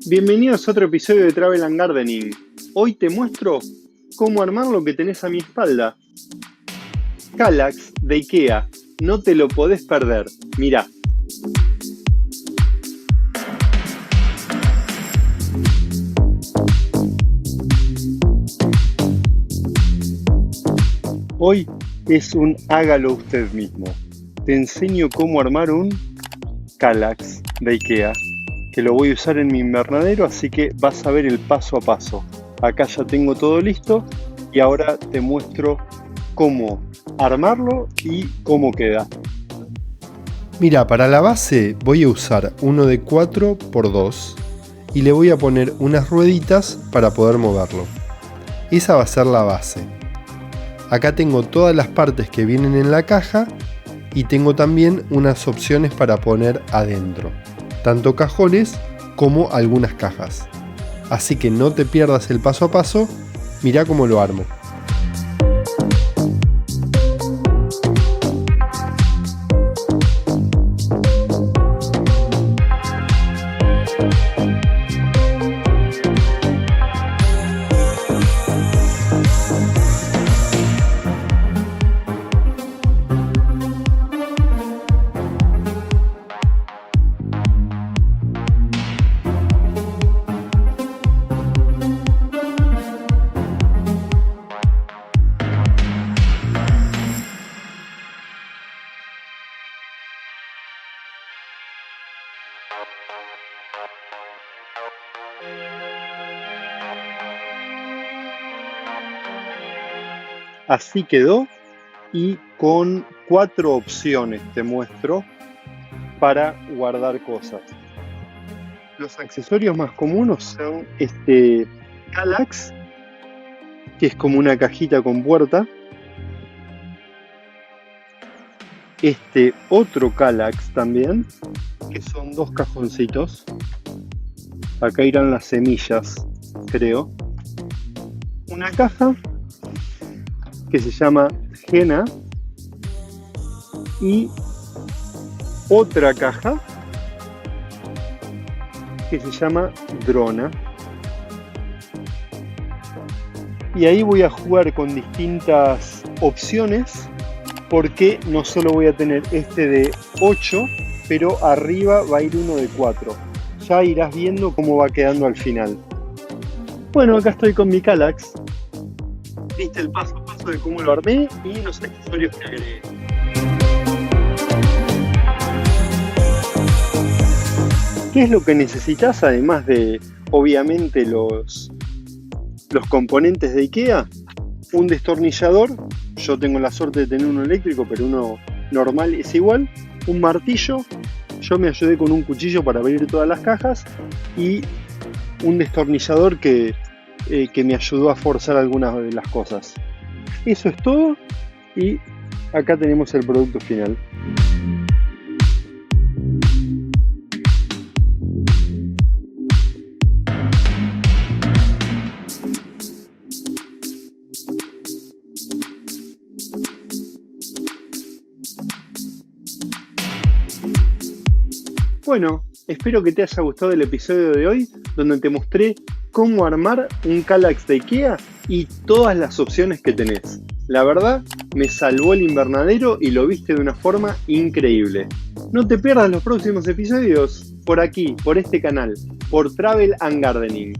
Bienvenidos a otro episodio de Travel and Gardening. Hoy te muestro cómo armar lo que tenés a mi espalda. Kallax de IKEA, no te lo podés perder. Mirá. Hoy es un hágalo usted mismo. Te enseño cómo armar un Kallax de IKEA, que lo voy a usar en mi invernadero, así que vas a ver el paso a paso. Acá ya tengo todo listo y ahora te muestro cómo armarlo y cómo queda. Mira, para la base voy a usar uno de 4x2 y le voy a poner unas rueditas para poder moverlo. Esa va a ser la base. Acá tengo todas las partes que vienen en la caja y tengo también unas opciones para poner adentro, tanto cajones como algunas cajas. Así que no te pierdas el paso a paso, mirá cómo lo armo. Así quedó y con 4 opciones te muestro para guardar cosas. Los accesorios más comunes son este Kallax, que es como una cajita con puerta. Este otro Kallax también, que son 2 cajoncitos. Acá irán las semillas, creo. Una caja que se llama Henna y otra caja que se llama Drona. Y ahí voy a jugar con distintas opciones, porque no solo voy a tener este de 8, pero arriba va a ir uno de 4. Ya irás viendo cómo va quedando al final. Bueno, acá estoy con mi Kallax. Viste el paso a paso de cómo lo armé y los accesorios que agregué. ¿Qué es lo que necesitas además de, obviamente, los componentes de IKEA? Un destornillador. Yo tengo la suerte de tener uno eléctrico, pero uno normal es igual. Un martillo. Yo me ayudé con un cuchillo para abrir todas las cajas. Y un destornillador que me ayudó a forzar algunas de las cosas. Eso es todo y acá tenemos el producto final. Bueno, espero que te haya gustado el episodio de hoy, donde te mostré cómo armar un Kallax de IKEA y todas las opciones que tenés. La verdad, me salvó el invernadero y lo viste de una forma increíble. No te pierdas los próximos episodios por aquí, por este canal, por Travel and Gardening.